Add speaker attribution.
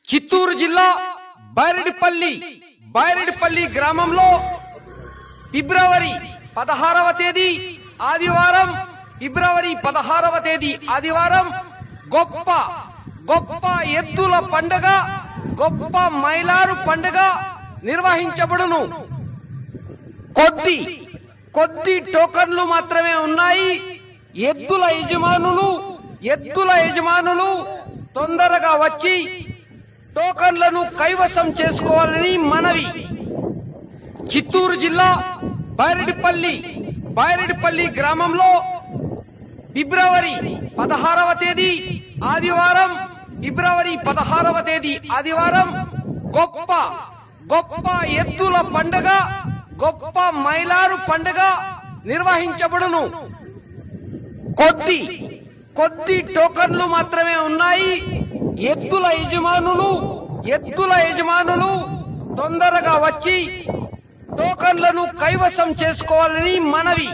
Speaker 1: చిత్తూరు జిల్లా బైరెడ్డిపల్లి గ్రామంలో ఫిబ్రవరి 16వ తేదీ ఆదివారం గొప్ప ఎద్దుల పండుగ గొప్ప మైలారు పండుగ నిర్వహించబడును। కొద్ది టోకన్లు మాత్రమే ఉన్నాయి। ఎద్దుల యజమానులు తొందరగా వచ్చి టోకన్లను కైవసం చేసుకోవాలని మనవి। చిత్తూరు జిల్లా బైరెడ్డిపల్లి గ్రామంలో ఫిబ్రవరి 16వ తేదీ ఆదివారం గొప్ప ఎద్దుల పండుగ గొప్ప మైలారు పండుగ నిర్వహించబడును। కొద్ది టోకన్లు మాత్రమే ఉన్నాయి। ఎద్దుల యజమానులు తొందరగా వచ్చి టోకన్లను కైవసం చేసుకోవాలని మనవి।